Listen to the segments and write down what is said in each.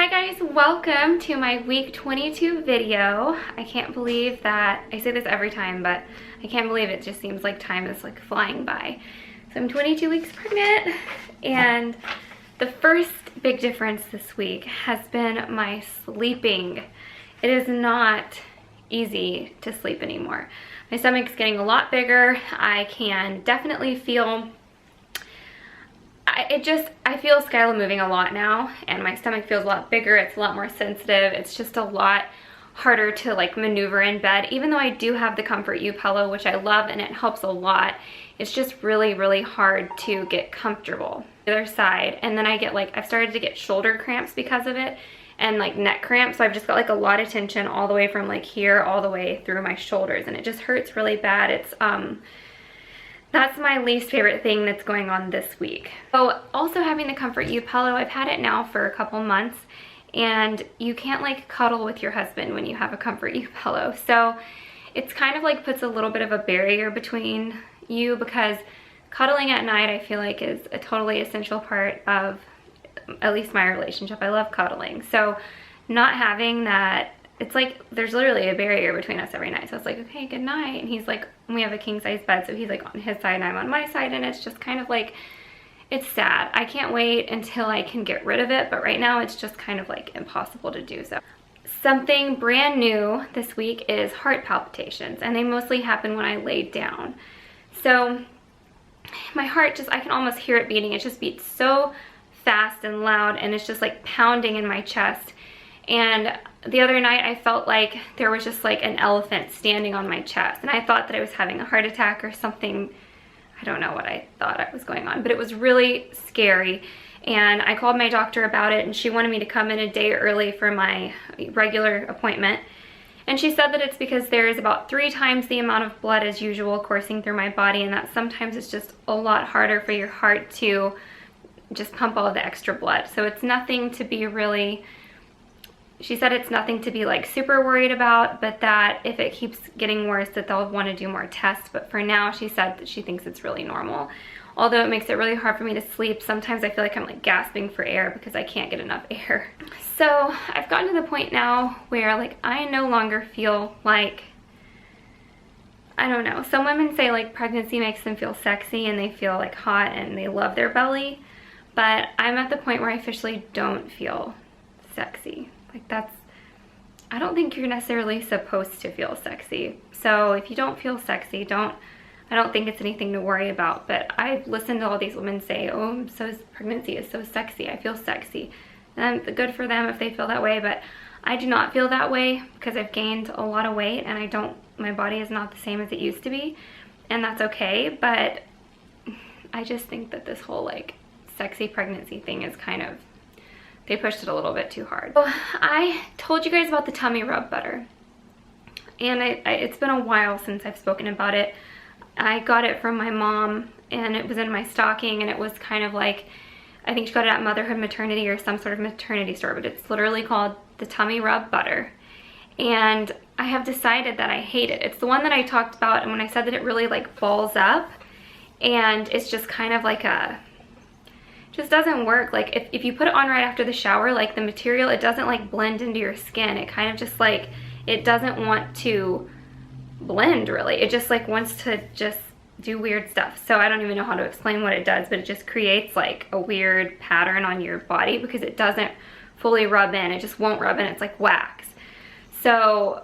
Hi guys, welcome to my week 22 video. I can't believe that, I say this every time, but I can't believe it just seems like time is like flying by. So I'm 22 weeks pregnant, and the first big difference this week has been my sleeping. It is not easy to sleep anymore. My stomach's getting a lot bigger. I can definitely feel I feel Skyla moving a lot now, and my stomach feels a lot bigger. It's a lot more sensitive. It's just a lot harder to like maneuver in bed. Even though I do have the Comfort U pillow, which I love and it helps a lot, it's just really hard to get comfortable. The other side, and then I get like, I've started to get shoulder cramps because of it, and like neck cramps. So I've just got like a lot of tension all the way from like here all the way through my shoulders, and it just hurts really bad. It's that's my least favorite thing that's going on this week. So also having the Comfort U pillow, I've had it now for a couple months, and you can't like cuddle with your husband when you have a Comfort U pillow. So it's kind of like puts a little bit of a barrier between you, because cuddling at night I feel like is a totally essential part of at least my relationship. I love cuddling. So not having that, it's like there's literally a barrier between us every night. So it's like, okay, good night. And he's like, we have a king size bed, so he's like on his side and I'm on my side, and it's just kind of like, it's sad. I can't wait until I can get rid of it, but right now it's just kind of like impossible to do so. Something brand new this week is heart palpitations, and they mostly happen when I lay down. So my heart just, I can almost hear it beating. It just beats so fast and loud, and it's just like pounding in my chest. And the other night I felt like there was just like an elephant standing on my chest, and I thought that I was having a heart attack or something. I don't know what I thought was going on, but it was really scary. And I called my doctor about it, and she wanted me to come in a day early for my regular appointment. And she said that it's because there is about 3 times the amount of blood as usual coursing through my body, and that sometimes it's just a lot harder for your heart to just pump all the extra blood. So it's nothing to be really, she said it's nothing to be like super worried about, but that if it keeps getting worse that they'll want to do more tests. But for now, she said that she thinks it's really normal. Although it makes it really hard for me to sleep. Sometimes I feel like I'm like gasping for air because I can't get enough air. So I've gotten to the point now where like I no longer feel like, I don't know, some women say like pregnancy makes them feel sexy and they feel like hot and they love their belly. But I'm at the point where I officially don't feel sexy. Like that's, I don't think you're necessarily supposed to feel sexy. So if you don't feel sexy, I don't think it's anything to worry about. But I've listened to all these women say, oh, pregnancy is so sexy, I feel sexy. And good for them if they feel that way, but I do not feel that way because I've gained a lot of weight, and my body is not the same as it used to be, and that's okay. But I just think that this whole like sexy pregnancy thing is kind of, they pushed it a little bit too hard. So I told you guys about the tummy rub butter, and it's been a while since I've spoken about it. I got it from my mom, and it was in my stocking, and it was kind of like, I think she got it at Motherhood Maternity or some sort of maternity store, but it's literally called the tummy rub butter. And I have decided that I hate it. It's the one that I talked about, and when I said that it really like balls up, and it's just kind of like a, just doesn't work. Like if you put it on right after the shower, like the material, it doesn't like blend into your skin. It kind of just like, it doesn't want to blend really. It just like wants to just do weird stuff. So I don't even know how to explain what it does, but it just creates like a weird pattern on your body because it doesn't fully rub in. It just won't rub in. It's like wax. So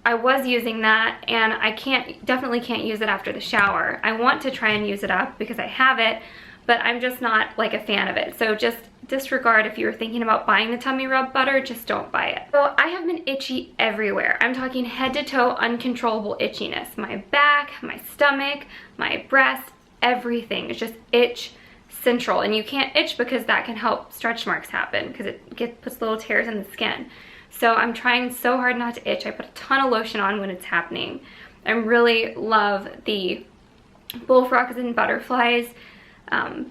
I was using that, and I definitely can't use it after the shower. I want to try and use it up because I have it, but I'm just not like a fan of it. So just disregard if you were thinking about buying the tummy rub butter, just don't buy it. So I have been itchy everywhere. I'm talking head to toe uncontrollable itchiness. My back, my stomach, my breast, everything is just itch central. And you can't itch because that can help stretch marks happen because it puts little tears in the skin. So I'm trying so hard not to itch. I put a ton of lotion on when it's happening. I really love the Bullfrogs and Butterflies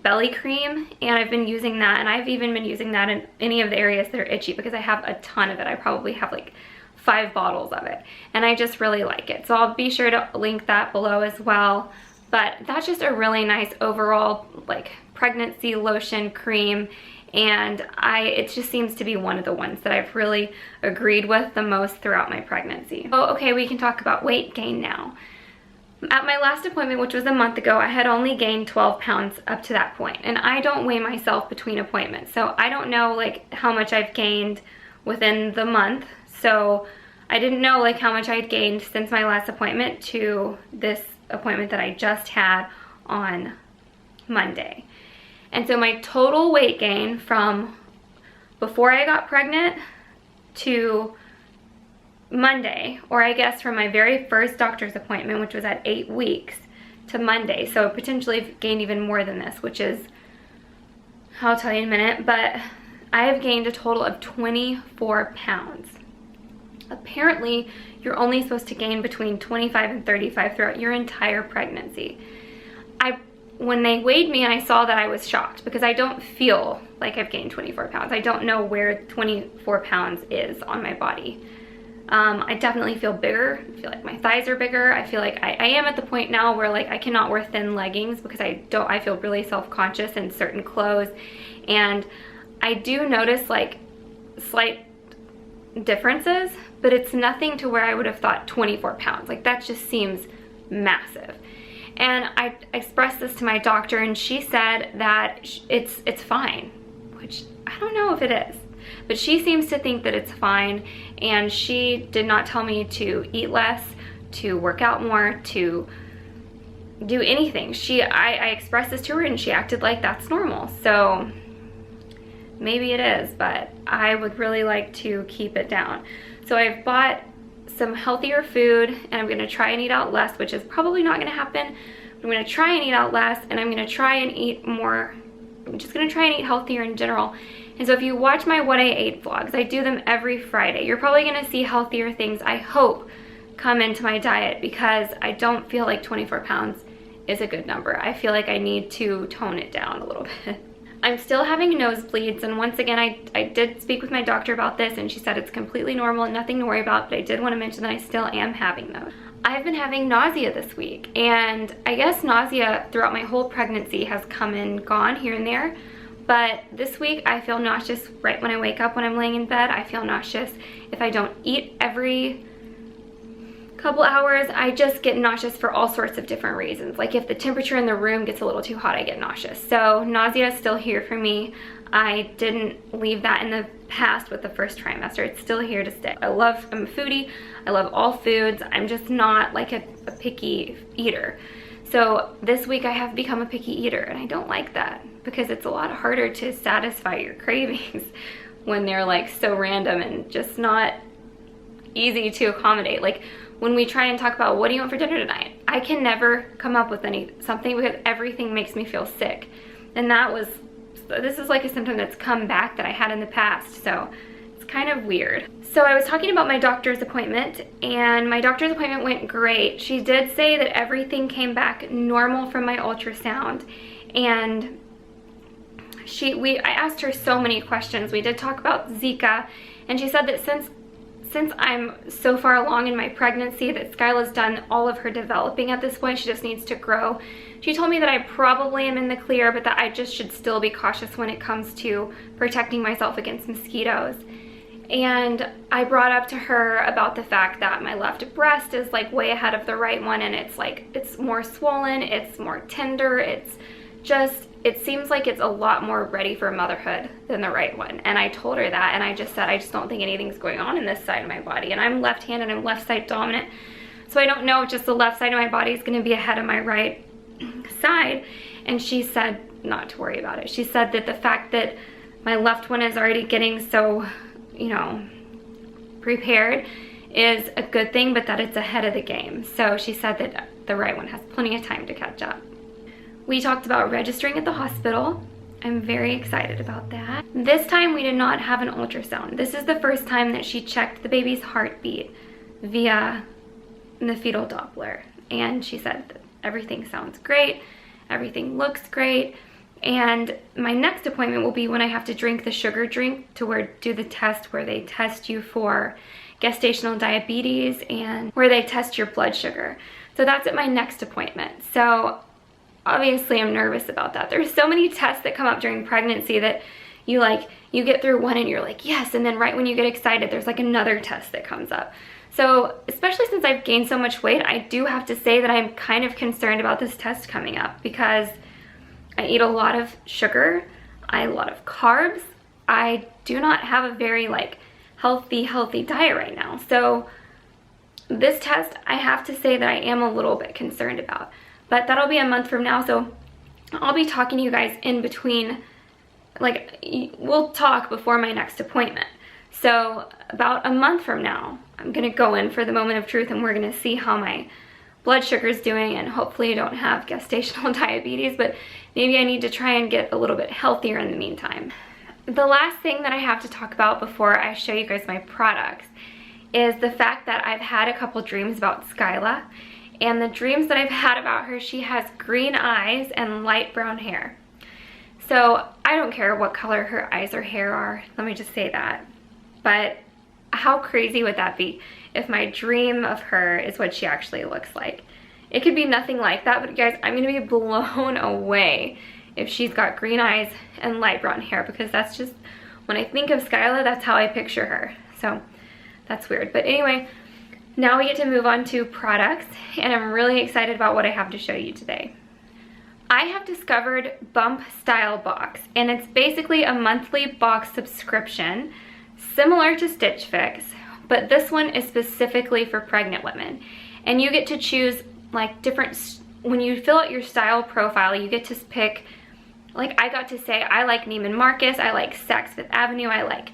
belly cream, and I've been using that, and I've even been using that in any of the areas that are itchy because I have a ton of it. I probably have like 5 bottles of it, and I just really like it. So I'll be sure to link that below as well. But that's just a really nice overall like pregnancy lotion cream, and it just seems to be one of the ones that I've really agreed with the most throughout my pregnancy. Oh, okay, we can talk about weight gain now. At my last appointment, which was a month ago, I had only gained 12 pounds up to that point, and I don't weigh myself between appointments, so I don't know like how much I've gained within the month. So I didn't know like how much I had gained since my last appointment to this appointment that I just had on Monday. And so my total weight gain from before I got pregnant to Monday, or I guess from my very first doctor's appointment, which was at 8 weeks, to Monday, so potentially gained even more than this, which is, I'll tell you in a minute, but I have gained a total of 24 pounds. Apparently, you're only supposed to gain between 25 and 35 throughout your entire pregnancy. When they weighed me and I saw that, I was shocked because I don't feel like I've gained 24 pounds. I don't know where 24 pounds is on my body. I definitely feel bigger. I feel like my thighs are bigger. I feel like I am at the point now where like I cannot wear thin leggings because I feel really self-conscious in certain clothes. And I do notice like slight differences, but it's nothing to where I would have thought 24 pounds. Like that just seems massive. And I expressed this to my doctor and she said that it's fine, which I don't know if it is. But she seems to think that it's fine, and she did not tell me to eat less, to work out more, to do anything. I expressed this to her and she acted like that's normal. So maybe it is, but I would really like to keep it down. So I've bought some healthier food and I'm gonna try and eat out less, which is probably not gonna happen. I'm gonna try and eat out less, and I'm gonna try and eat more. I'm just gonna try and eat healthier in general. And so if you watch my What I Ate vlogs, I do them every Friday. You're probably gonna see healthier things, I hope, come into my diet, because I don't feel like 24 pounds is a good number. I feel like I need to tone it down a little bit. I'm still having nosebleeds, and once again, I did speak with my doctor about this, and she said it's completely normal and nothing to worry about, but I did want to mention that I still am having those. I've been having nausea this week, and I guess nausea throughout my whole pregnancy has come and gone here and there. But this week I feel nauseous right when I wake up when I'm laying in bed. I feel nauseous if I don't eat every couple hours. I just get nauseous for all sorts of different reasons. Like if the temperature in the room gets a little too hot, I get nauseous. So nausea is still here for me. I didn't leave that in the past with the first trimester. It's still here to stay. I'm a foodie. I love all foods. I'm just not like a picky eater. So this week I have become a picky eater, and I don't like that because it's a lot harder to satisfy your cravings when they're like so random and just not easy to accommodate. Like when we try and talk about what do you want for dinner tonight, I can never come up with something because everything makes me feel sick. And this is like a symptom that's come back that I had in the past, so it's kind of weird. So I was talking about my doctor's appointment, and my doctor's appointment went great. She did say that everything came back normal from my ultrasound, and I asked her so many questions. We did talk about Zika, and she said that since I'm so far along in my pregnancy that Skyla's done all of her developing at this point, she just needs to grow. She told me that I probably am in the clear, but that I just should still be cautious when it comes to protecting myself against mosquitoes. And I brought up to her about the fact that my left breast is like way ahead of the right one, and it's more swollen, it's more tender, it seems like it's a lot more ready for motherhood than the right one. And I told her that, and I just said I just don't think anything's going on in this side of my body, and I'm left-handed, I'm left side dominant, so I don't know if just the left side of my body is going to be ahead of my right side. And she said not to worry about it. She said that the fact that my left one is already getting so, you know, prepared is a good thing, but that it's ahead of the game. So she said that the right one has plenty of time to catch up. We talked about registering at the hospital. I'm very excited about that. This time we did not have an ultrasound. This is the first time that she checked the baby's heartbeat via the fetal Doppler. And she said that everything sounds great, everything looks great. And my next appointment will be when I have to drink the sugar drink to do the test where they test you for gestational diabetes and where they test your blood sugar. So that's at my next appointment. So obviously I'm nervous about that. There's so many tests that come up during pregnancy that you get through one and you're like, yes, and then right when you get excited, there's like another test that comes up. So especially since I've gained so much weight, I do have to say that I'm kind of concerned about this test coming up because I eat a lot of sugar, I eat a lot of carbs. I do not have a very like healthy diet right now. So this test, I have to say that I am a little bit concerned about, but that'll be a month from now. So I'll be talking to you guys in between, like we'll talk before my next appointment. So about a month from now, I'm gonna go in for the moment of truth and we're gonna see how my blood sugar is doing, and hopefully I don't have gestational diabetes, but maybe I need to try and get a little bit healthier in the meantime. The last thing that I have to talk about before I show you guys my products is the fact that I've had a couple dreams about Skyla, and the dreams that I've had about her, she has green eyes and light brown hair. So I don't care what color her eyes or hair are, let me just say that. But how crazy would that be if my dream of her is what she actually looks like? It could be nothing like that, but guys, I'm gonna be blown away if she's got green eyes and light brown hair, because that's just, when I think of Skyla, that's how I picture her. So that's weird. But anyway, now we get to move on to products, and I'm really excited about what I have to show you today. I have discovered Bump Style Box, and it's basically a monthly box subscription similar to Stitch Fix, but this one is specifically for pregnant women. And you get to choose like different, when you fill out your style profile, you get to pick, like I got to say, I like Neiman Marcus, I like Saks Fifth Avenue, I like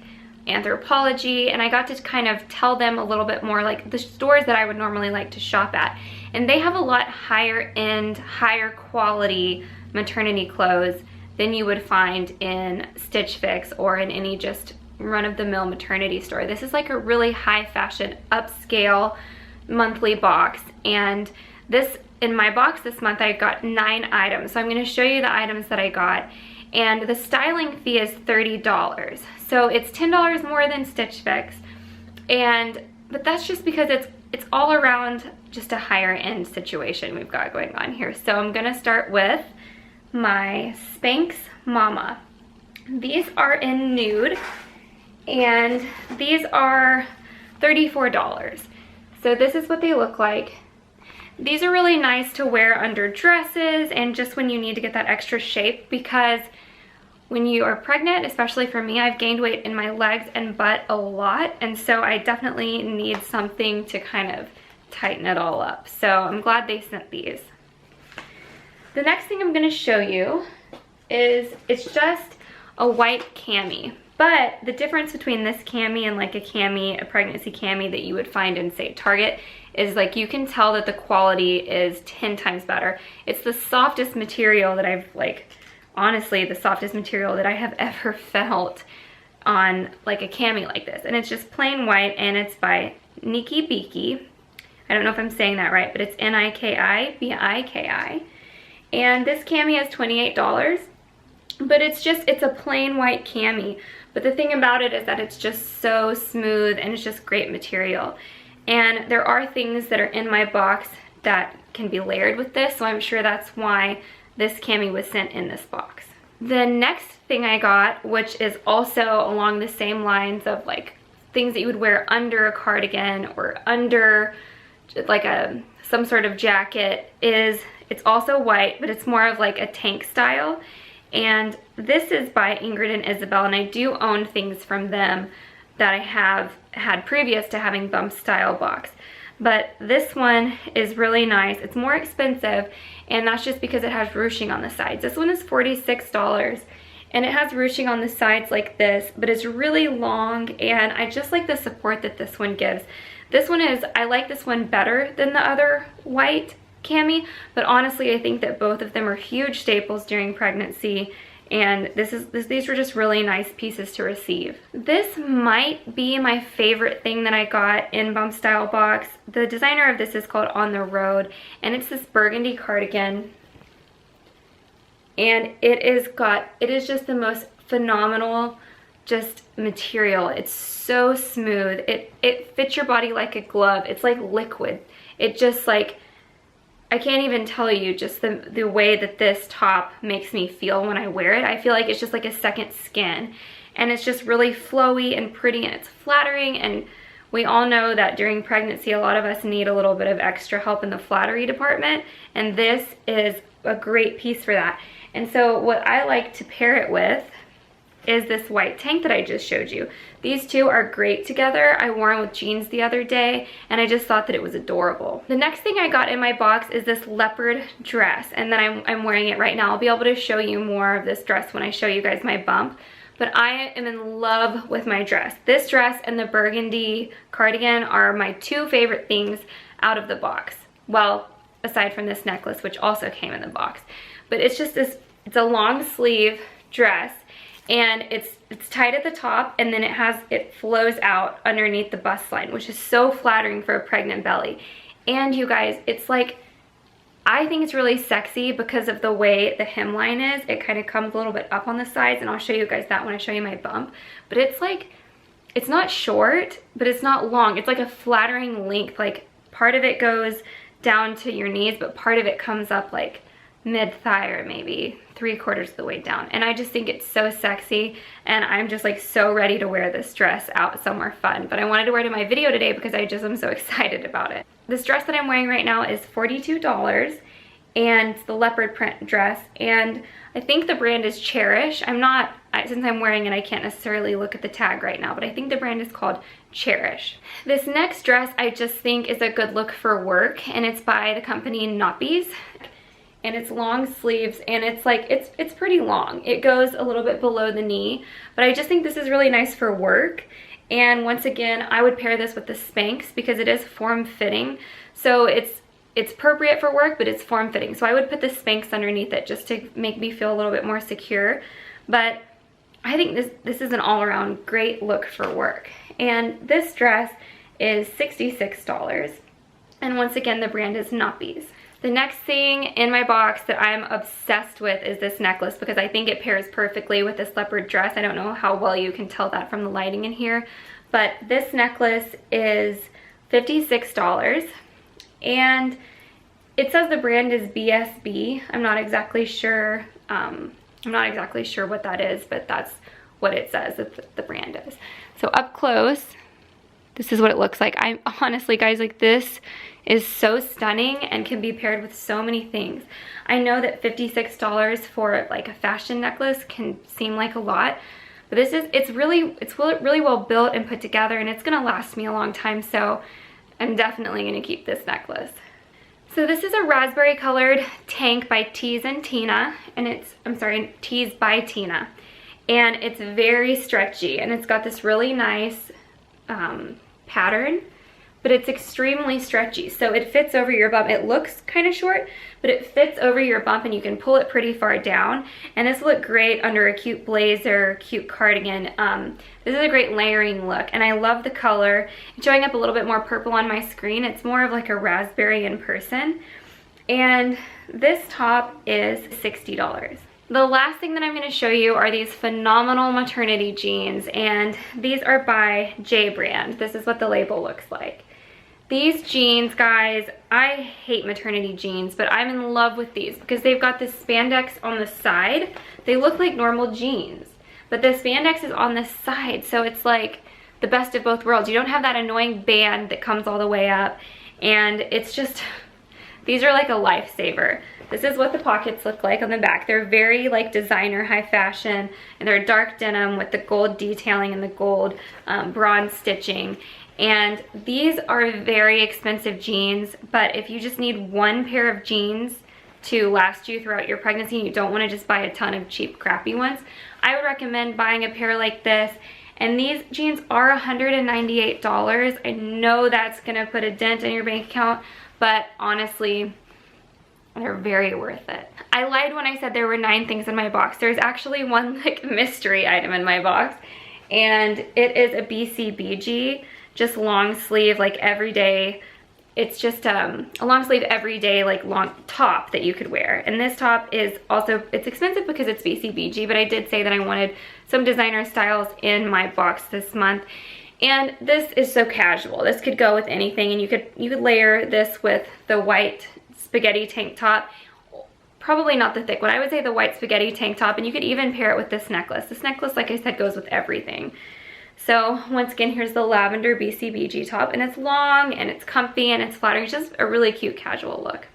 Anthropologie, and I got to kind of tell them a little bit more like the stores that I would normally like to shop at. And they have a lot higher end, higher quality maternity clothes than you would find in Stitch Fix or in any just run-of-the-mill maternity store. This is like a really high fashion, upscale monthly box, and this, in my box this month, I got 9 items. So I'm gonna show you the items that I got, and the styling fee is $30. So it's $10 more than Stitch Fix, but that's just because it's all around just a higher end situation we've got going on here. So I'm gonna start with my Spanx Mama. These are in nude, and these are $34. So this is what they look like. These are really nice to wear under dresses and just when you need to get that extra shape, because when you are pregnant, especially for me, I've gained weight in my legs and butt a lot, and so I definitely need something to kind of tighten it all up. So I'm glad they sent these. The next thing I'm going to show you is, it's just a white cami. But the difference between this cami and like a cami, a pregnancy cami that you would find in, say, Target, is like you can tell that the quality is 10 times better. It's the softest material that I've, like, honestly, the softest material that I have ever felt on like a cami like this. And it's just plain white, and it's by Niki Biki. I don't know if I'm saying that right, but it's N-I-K-I-B-I-K-I. And this cami is $28. But it's a plain white cami. But the thing about it is that it's just so smooth, and it's just great material. And there are things that are in my box that can be layered with this, so I'm sure that's why this cami was sent in this box. The next thing I got, which is also along the same lines of like things that you would wear under a cardigan or under like some sort of jacket, is it's also white, but it's more of like a tank style. And this is by Ingrid and Isabel, and I do own things from them that I have had previous to having Bump Style Box. But this one is really nice. It's more expensive, and that's just because it has ruching on the sides. This one is $46, and it has ruching on the sides like this, but it's really long, and I just like the support that this one gives. This one is, I like this one better than the other white cami, but honestly I think that both of them are huge staples during pregnancy, and these were just really nice pieces to receive. This might be my favorite thing that I got in Bump Style Box. The designer of this is called On the Road, and it's this burgundy cardigan, and it is just the most phenomenal just material. It's so smooth. It fits your body like a glove. It's like liquid. It just like, I can't even tell you just the way that this top makes me feel when I wear it. I feel like it's just like a second skin, and it's just really flowy and pretty, and it's flattering, and we all know that during pregnancy a lot of us need a little bit of extra help in the flattery department, and this is a great piece for that. And so what I like to pair it with is this white tank that I just showed you. These two are great together. I wore them with jeans the other day, and I just thought that it was adorable. The next thing I got in my box is this leopard dress, and then I'm wearing it right now. I'll be able to show you more of this dress when I show you guys my bump, but I am in love with my dress. This dress and the burgundy cardigan are my two favorite things out of the box. Well, aside from this necklace, which also came in the box. But it's just this, it's a long sleeve dress, and it's tight at the top, and then it flows out underneath the bust line, which is so flattering for a pregnant belly. And you guys, it's like, I think it's really sexy because of the way the hemline is. It kind of comes a little bit up on the sides, and I'll show you guys that when I show you my bump. But it's like, it's not short, but it's not long. It's like a flattering length. Like, part of it goes down to your knees, but part of it comes up like mid-thigh, or maybe 3/4 of the way down. And I just think it's so sexy, and I'm just like so ready to wear this dress out somewhere fun. But I wanted to wear it in my video today because I just am so excited about it. This dress that I'm wearing right now is $42, and it's the leopard print dress, and I think the brand is Cherish. Since I'm wearing it, I can't necessarily look at the tag right now, but I think the brand is called Cherish. This next dress I just think is a good look for work, and it's by the company Nappies. And it's long sleeves, and it's like, it's pretty long. It goes a little bit below the knee, but I just think this is really nice for work. And once again, I would pair this with the Spanx because it is form-fitting. So it's appropriate for work, but it's form-fitting. So I would put the Spanx underneath it just to make me feel a little bit more secure. But I think this is an all-around great look for work. And this dress is $66. And once again, the brand is Nappies. The next thing in my box that I'm obsessed with is this necklace because I think it pairs perfectly with this leopard dress. I don't know how well you can tell that from the lighting in here, but this necklace is $56, and it says the brand is BSB. I'm not exactly sure what that is, but that's what it says that the brand is. So up close, this is what it looks like. I honestly, guys, like, this is so stunning and can be paired with so many things. I know that $56 for like a fashion necklace can seem like a lot, but it's really well built and put together, and it's gonna last me a long time, so I'm definitely gonna keep this necklace. So this is a raspberry colored tank by Tees and Tina, and Tees by Tina, and it's very stretchy, and it's got this really nice pattern, but it's extremely stretchy, so it fits over your bump. It looks kind of short, but it fits over your bump, and you can pull it pretty far down, and this will look great under a cute blazer, cute cardigan. This is a great layering look, and I love the color. It's showing up a little bit more purple on my screen. It's more of like a raspberry in person, and this top is $60. The last thing that I'm going to show you are these phenomenal maternity jeans, and these are by J Brand. This is what the label looks like. These jeans, guys, I hate maternity jeans, but I'm in love with these because they've got this spandex on the side. They look like normal jeans, but the spandex is on the side, so it's like the best of both worlds. You don't have that annoying band that comes all the way up, and it's just, these are like a lifesaver. This is what the pockets look like on the back. They're very like designer, high fashion, and they're dark denim with the gold detailing and the gold bronze stitching. And these are very expensive jeans, but if you just need one pair of jeans to last you throughout your pregnancy and you don't want to just buy a ton of cheap, crappy ones, I would recommend buying a pair like this. And these jeans are $198. I know that's gonna put a dent in your bank account, but honestly, they're very worth it. I lied when I said there were 9 things in my box. There's actually one like mystery item in my box, and it is a BCBG, just long sleeve, like everyday. It's just a long sleeve everyday like long top that you could wear. And this top is also, it's expensive because it's BCBG, but I did say that I wanted some designer styles in my box this month. And this is so casual. This could go with anything, and you could layer this with the white spaghetti tank top. Probably not the thick one. I would say the white spaghetti tank top, and you could even pair it with this necklace. This necklace, like I said, goes with everything. So once again, here's the lavender BCBG top, and it's long and it's comfy and it's flattering. It's just a really cute casual look.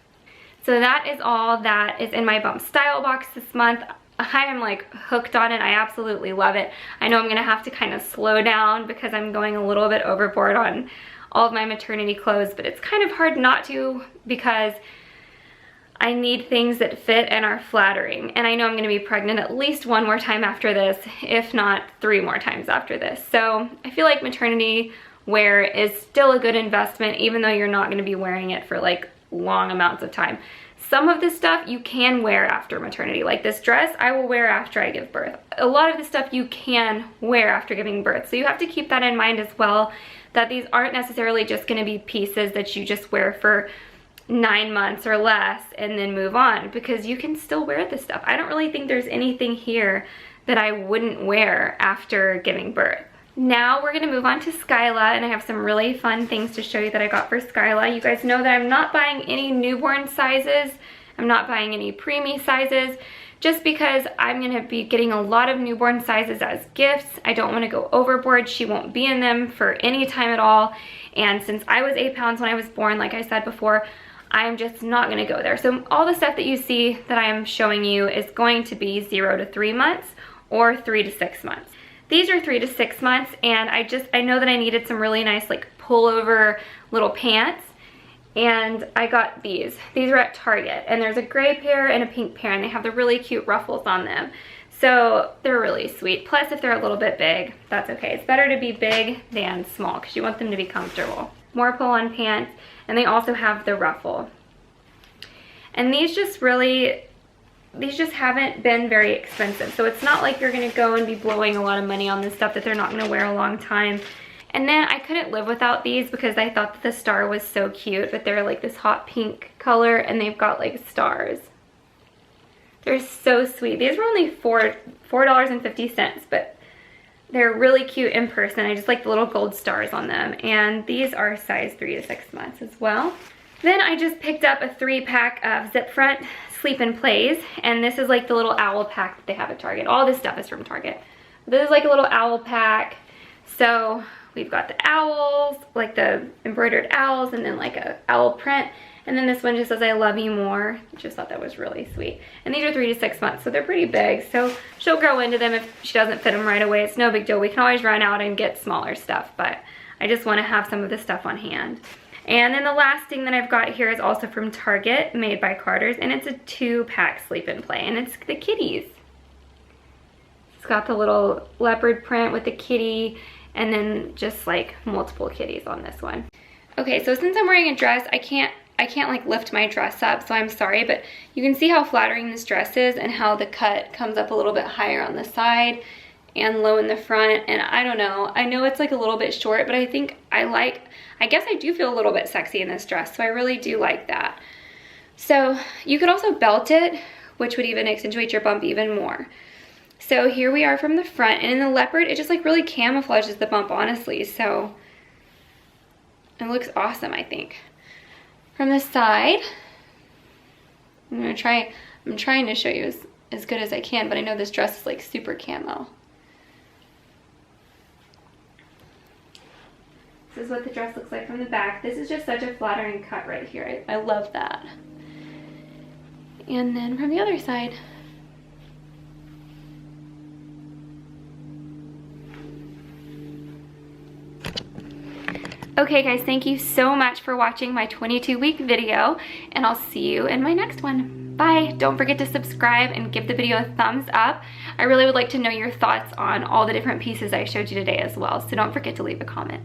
So that is all that is in my bump style box this month. I am like hooked on it. I absolutely love it. I know I'm gonna have to kind of slow down because I'm going a little bit overboard on all of my maternity clothes, but it's kind of hard not to because I need things that fit and are flattering. And I know I'm gonna be pregnant at least one more time after this, if not 3 more times after this. So I feel like maternity wear is still a good investment, even though you're not gonna be wearing it for like long amounts of time. Some of this stuff you can wear after maternity. Like this dress, I will wear after I give birth. A lot of the stuff you can wear after giving birth. So you have to keep that in mind as well, that these aren't necessarily just gonna be pieces that you just wear for 9 months or less and then move on, because you can still wear this stuff. I don't really think there's anything here that I wouldn't wear after giving birth. Now we're gonna move on to Skyla, and I have some really fun things to show you that I got for Skyla. You guys know that I'm not buying any newborn sizes. I'm not buying any preemie sizes, just because I'm gonna be getting a lot of newborn sizes as gifts. I don't wanna go overboard. She won't be in them for any time at all. And since I was 8 pounds when I was born, like I said before, I'm just not gonna go there. So all the stuff that you see that I am showing you is going to be 0 to 3 months or 3 to 6 months. These are 3 to 6 months, and I know that I needed some really nice like pullover little pants, and I got these. These are at Target, and there's a gray pair and a pink pair, and they have the really cute ruffles on them. So they're really sweet. Plus, if they're a little bit big, that's okay. It's better to be big than small because you want them to be comfortable. More pull-on pants, and they also have the ruffle. And these just haven't been very expensive. So it's not like you're gonna go and be blowing a lot of money on this stuff that they're not gonna wear a long time. And then I couldn't live without these because I thought that the star was so cute, but they're like this hot pink color and they've got like stars. They're so sweet. These were only $4.50, but they're really cute in person. I just like the little gold stars on them. And these are size 3 to 6 months as well. Then I just picked up a 3-pack of Zip Front Sleep and Plays, and this is like the little owl pack that they have at Target. All this stuff is from Target. This is like a little owl pack. So we've got the owls, like the embroidered owls, and then like a owl print. And then this one just says, I love you more. I just thought that was really sweet. And these are 3 to 6 months, so they're pretty big. So she'll grow into them if she doesn't fit them right away. It's no big deal. We can always run out and get smaller stuff, but I just want to have some of this stuff on hand. And then the last thing that I've got here is also from Target, made by Carter's, and it's a 2-pack Sleep and Play, and it's the kitties. It's got the little leopard print with the kitty, and then just like multiple kitties on this one. Okay, so since I'm wearing a dress, I can't like lift my dress up, so I'm sorry, but you can see how flattering this dress is and how the cut comes up a little bit higher on the side and low in the front. And I don't know, I know it's like a little bit short, but I think I guess I do feel a little bit sexy in this dress, so I really do like that. So you could also belt it, which would even accentuate your bump even more. So here we are from the front, and in the leopard, it just like really camouflages the bump, honestly, so it looks awesome, I think. From the side, I'm trying to show you as good as I can, but I know this dress is like super camo. This is what the dress looks like from the back. This is just such a flattering cut right here. I love that. And then from the other side. Okay guys, thank you so much for watching my 22-week video, and I'll see you in my next one. Bye. Don't forget to subscribe and give the video a thumbs up. I really would like to know your thoughts on all the different pieces I showed you today as well, so don't forget to leave a comment.